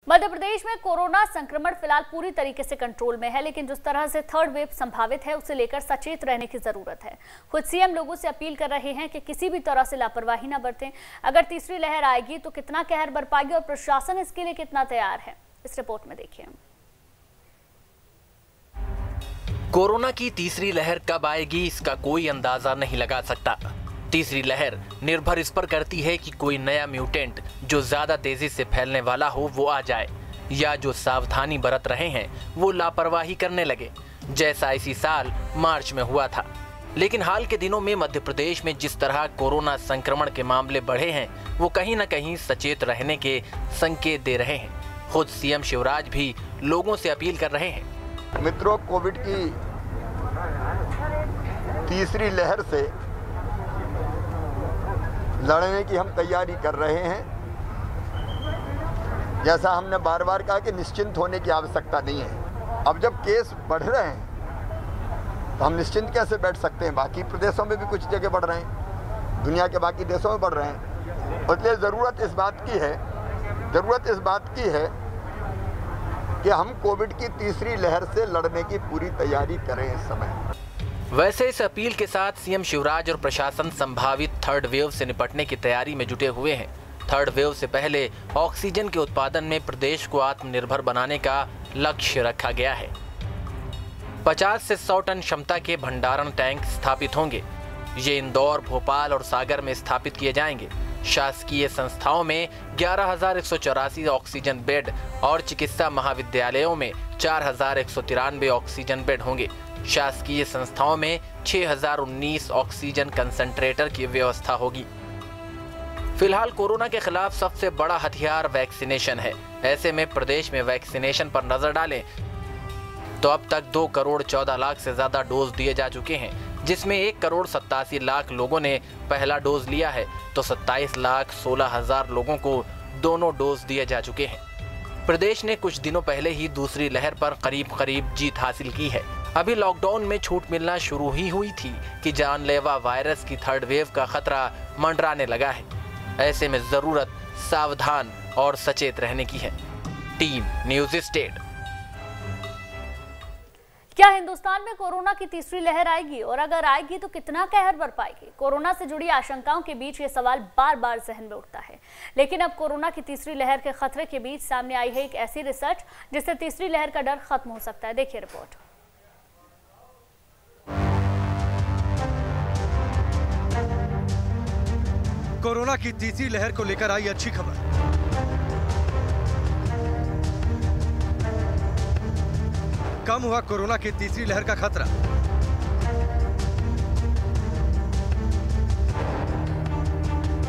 मध्य प्रदेश में कोरोना संक्रमण फिलहाल पूरी तरीके से कंट्रोल में है, लेकिन जिस तरह से थर्ड वेव संभावित है उसे लेकर सचेत रहने की जरूरत है। खुद सीएम लोगों से अपील कर रहे हैं कि किसी भी तरह से लापरवाही न बरतें। अगर तीसरी लहर आएगी तो कितना कहर बर पाएगी और प्रशासन इसके लिए कितना तैयार है, इस रिपोर्ट में देखिए। कोरोना की तीसरी लहर कब आएगी इसका कोई अंदाजा नहीं लगा सकता। तीसरी लहर निर्भर इस पर करती है कि कोई नया म्यूटेंट जो ज्यादा तेजी से फैलने वाला हो वो आ जाए, या जो सावधानी बरत रहे हैं वो लापरवाही करने लगे, जैसा इसी साल मार्च में हुआ था। लेकिन हाल के दिनों में मध्य प्रदेश में जिस तरह कोरोना संक्रमण के मामले बढ़े हैं वो कहीं न कहीं सचेत रहने के संकेत दे रहे हैं। खुद सीएम शिवराज भी लोगों से अपील कर रहे हैं। मित्रों, कोविड की तीसरी लहर से लड़ने की हम तैयारी कर रहे हैं। जैसा हमने बार बार कहा कि निश्चिंत होने की आवश्यकता नहीं है। अब जब केस बढ़ रहे हैं तो हम निश्चिंत कैसे बैठ सकते हैं? बाकी प्रदेशों में भी कुछ जगह बढ़ रहे हैं, दुनिया के बाकी देशों में बढ़ रहे हैं। इसलिए ज़रूरत इस बात की है कि हम कोविड की तीसरी लहर से लड़ने की पूरी तैयारी करें इस समय। वैसे इस अपील के साथ सीएम शिवराज और प्रशासन संभावित थर्ड वेव से निपटने की तैयारी में जुटे हुए हैं। थर्ड वेव से पहले ऑक्सीजन के उत्पादन में प्रदेश को आत्मनिर्भर बनाने का लक्ष्य रखा गया है। 50 से 100 टन क्षमता के भंडारण टैंक स्थापित होंगे। ये इंदौर, भोपाल और सागर में स्थापित किए जाएंगे। शासकीय संस्थाओं में 11,184 ऑक्सीजन बेड और चिकित्सा महाविद्यालयों में 4,193 ऑक्सीजन बेड होंगे। शासकीय संस्थाओं में 6,019 ऑक्सीजन कंसंट्रेटर की व्यवस्था होगी। फिलहाल कोरोना के खिलाफ सबसे बड़ा हथियार वैक्सीनेशन है। ऐसे में प्रदेश में वैक्सीनेशन पर नजर डालें तो अब तक 2 करोड़ 14 लाख से ज्यादा डोज दिए जा चुके हैं, जिसमें 1 करोड़ 87 लाख लोगों ने पहला डोज लिया है तो 27 लाख 16 हजार लोगों को दोनों डोज दिए जा चुके हैं। प्रदेश ने कुछ दिनों पहले ही दूसरी लहर पर करीब जीत हासिल की है। अभी लॉकडाउन में छूट मिलना शुरू ही हुई थी कि जानलेवा वायरस की थर्ड वेव का खतरा मंडराने लगा है। ऐसे में जरूरत सावधान और सचेत रहने की है। Team news state. क्या हिंदुस्तान में कोरोना की तीसरी लहर आएगी और अगर आएगी तो कितना कहर बर पाएगी? कोरोना से जुड़ी आशंकाओं के बीच ये सवाल बार बार जहन में उठता है। लेकिन अब कोरोना की तीसरी लहर के खतरे के बीच सामने आई है एक ऐसी रिसर्च जिससे तीसरी लहर का डर खत्म हो सकता है। देखिए रिपोर्ट। कोरोना की तीसरी लहर को लेकर आई अच्छी खबर। कम हुआ कोरोना की तीसरी लहर का खतरा।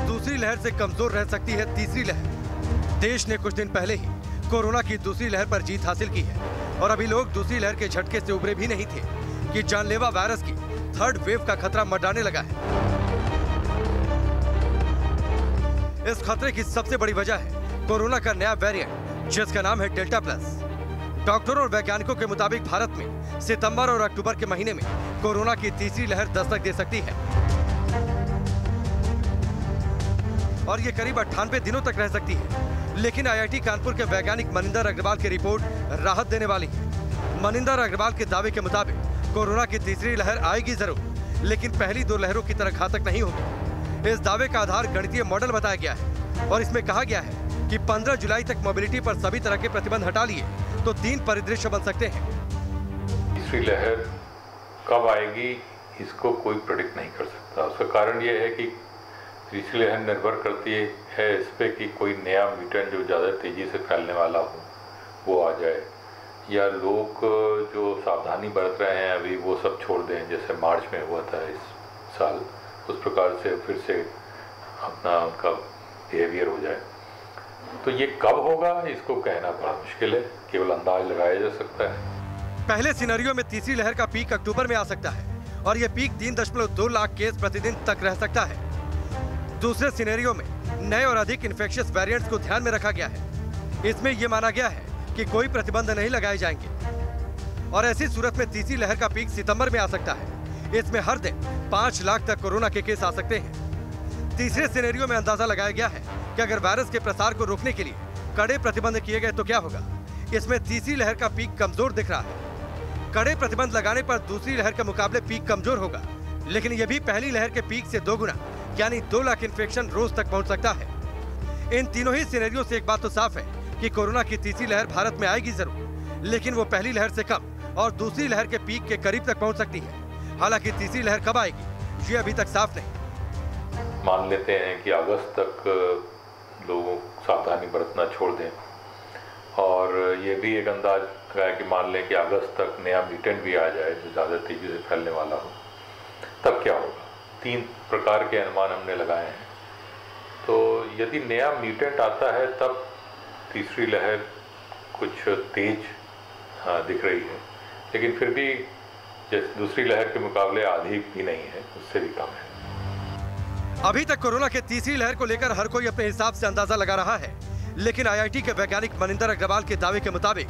दूसरी लहर से कमजोर रह सकती है तीसरी लहर। देश ने कुछ दिन पहले ही कोरोना की दूसरी लहर पर जीत हासिल की है और अभी लोग दूसरी लहर के झटके से उबरे भी नहीं थे कि जानलेवा वायरस की थर्ड वेव का खतरा मंडराने लगा है। इस खतरे की सबसे बड़ी वजह है कोरोना का नया वेरिएंट जिसका नाम है डेल्टा प्लस। डॉक्टरों और वैज्ञानिकों के मुताबिक भारत में सितंबर और अक्टूबर के महीने में कोरोना की तीसरी लहर दस्तक दे सकती है और ये करीब 98 दिनों तक रह सकती है। लेकिन आईआईटी कानपुर के वैज्ञानिक मनिंदर अग्रवाल की रिपोर्ट राहत देने वाली है। मनिंदर अग्रवाल के दावे के मुताबिक कोरोना की तीसरी लहर आएगी जरूर, लेकिन पहली 2 लहरों की तरह घातक नहीं होगी। इस दावे का आधार गणितीय मॉडल बताया गया है और इसमें कहा गया है कि 15 जुलाई तक मोबिलिटी पर सभी तरह के प्रतिबंध हटा लिए तो 3 परिदृश्य बन सकते हैं। तीसरी लहर कब आएगी इसको कोई प्रेडिक्ट नहीं कर सकता। उसका कारण यह है कि तीसरी लहर निर्भर करती है इस पे कि कोई नया म्यूटेंट जो ज़्यादा तेज़ी से फैलने वाला हो वो आ जाए, या लोग जो सावधानी बरत रहे हैं अभी वो सब छोड़ दें, जैसे मार्च में हुआ था इस साल, उस प्रकार से फिर से अपना उनका बिहेवियर हो जाए। तो ये कब होगा इसको कहना बड़ा मुश्किल है, केवल अंदाज लगाया जा सकता है। पहले सिनेरियो में तीसरी लहर का पीक अक्टूबर में आ सकता है और यह पीक 3.2 लाख केस प्रतिदिन तक रह सकता है। दूसरे सिनेरियो में नए और अधिक इन्फेक्शियस वेरिएंट्स को ध्यान में रखा गया है। इसमें यह माना गया है कि कोई प्रतिबंध नहीं लगाए जाएंगे और ऐसी सूरत में तीसरी लहर का पीक सितंबर में आ सकता है। इसमें हर दिन 5 लाख तक कोरोना के केस आ सकते हैं। तीसरे सिनेरियो में अंदाजा लगाया गया है कि अगर वायरस के प्रसार को रोकने के लिए कड़े प्रतिबंध किए गए तो क्या होगा? इसमें तीसरी लहर का पीक कमजोर दिख रहा है। कड़े प्रतिबंध लगाने पर दूसरी लहर के मुकाबले पीक कमजोर होगा, लेकिन यह भी पहली लहर के पीक से 2 गुना यानी 2 लाख इन्फेक्शन रोज तक पहुंच सकता है। इन तीनों ही सिनेरियो से एक बात तो साफ है कि कोरोना की तीसरी लहर भारत में आएगी जरूर, लेकिन वो पहली लहर से कम और दूसरी लहर के पीक के करीब तक पहुंच सकती है। हालांकि तीसरी लहर कब आएगी ये अभी तक साफ नहीं। मान लेते हैं कि अगस्त तक लोग सावधानी बरतना छोड़ दें, और ये भी एक अंदाज लगाया कि मान लें कि अगस्त तक नया म्यूटेंट भी आ जाए जो ज़्यादा तेजी से फैलने वाला हो, तब क्या होगा? 3 प्रकार के अनुमान हमने लगाए हैं। तो यदि नया म्यूटेंट आता है तब तीसरी लहर कुछ तेज दिख रही है, लेकिन फिर भी जैसे दूसरी लहर के मुकाबले आधी भी नहीं है, उससे भी कम है। अभी तक कोरोना के तीसरी लहर को लेकर हर कोई अपने हिसाब से अंदाजा लगा रहा है, लेकिन आईआईटी के वैज्ञानिक मनिंदर अग्रवाल के दावे के मुताबिक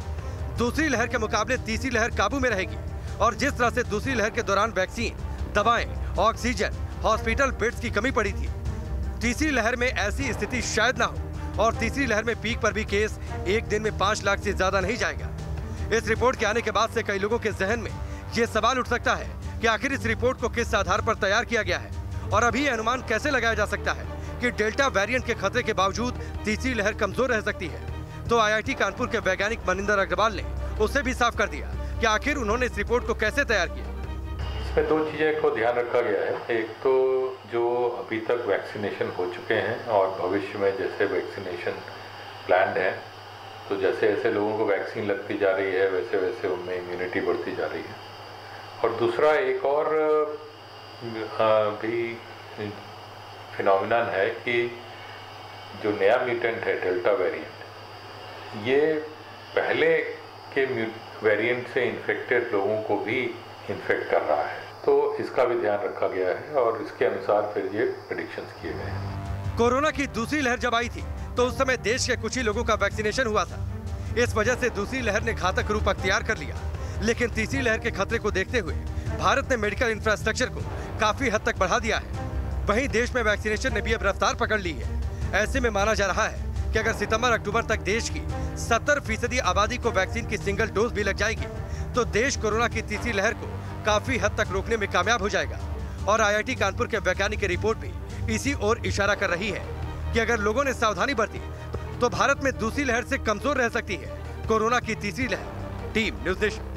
दूसरी लहर के मुकाबले तीसरी लहर काबू में रहेगी। और जिस तरह से दूसरी लहर के दौरान वैक्सीन, दवाएं, ऑक्सीजन, हॉस्पिटल बेड्स की कमी पड़ी थी, तीसरी लहर में ऐसी स्थिति शायद ना हो। और तीसरी लहर में पीक पर भी केस एक दिन में 5 लाख से ज्यादा नहीं जाएगा। इस रिपोर्ट के आने के बाद से कई लोगों के जहन में ये सवाल उठ सकता है कि आखिर इस रिपोर्ट को किस आधार पर तैयार किया गया है, और अभी ये अनुमान कैसे लगाया जा सकता है कि डेल्टा वेरिएंट के खतरे के बावजूद तीसरी लहर कमजोर रह सकती है। तो आईआईटी कानपुर के वैज्ञानिक मनिंदर अग्रवाल ने उसे भी साफ कर दिया कि आखिर उन्होंने इस रिपोर्ट को कैसे तैयार किया। इसमें 2 चीज़ें को ध्यान रखा गया है। एक तो जो अभी तक वैक्सीनेशन हो चुके हैं और भविष्य में जैसे वैक्सीनेशन प्लान्ड है, तो जैसे जैसे लोगों को वैक्सीन लगती जा रही है वैसे वैसे उनमें इम्यूनिटी बढ़ती जा रही है। और दूसरा एक और भी फिनोमिनन है कि जो नया म्यूटेंट है डेल्टा वेरिएंट, ये पहले के वेरिएंट से इन्फेक्टेड लोगों को भी इन्फेक्ट कर रहा है। तो इसका भी ध्यान रखा गया है और इसके अनुसार फिर ये प्रेडिक्शंस किए गए हैं। कोरोना की दूसरी लहर जब आई थी तो उस समय देश के कुछ ही लोगों का वैक्सीनेशन हुआ था। इस वजह से दूसरी लहर ने घातक रूप अख्तियार कर लिया, लेकिन तीसरी लहर के खतरे को देखते हुए भारत ने मेडिकल इंफ्रास्ट्रक्चर को काफी हद तक बढ़ा दिया है। वहीं देश में वैक्सीनेशन ने भी अब रफ्तार पकड़ ली है। ऐसे में माना जा रहा है कि अगर सितंबर-अक्टूबर तक देश की 70% आबादी को वैक्सीन की सिंगल डोज भी लग जाएगी तो देश कोरोना की तीसरी लहर को काफी हद तक रोकने में कामयाब हो जाएगा। और आईआईटी कानपुर के वैज्ञानिक की रिपोर्ट भी इसी ओर इशारा कर रही है कि अगर लोगों ने सावधानी बरती तो भारत में दूसरी लहर से कमजोर रह सकती है कोरोना की तीसरी लहर। Team news nation.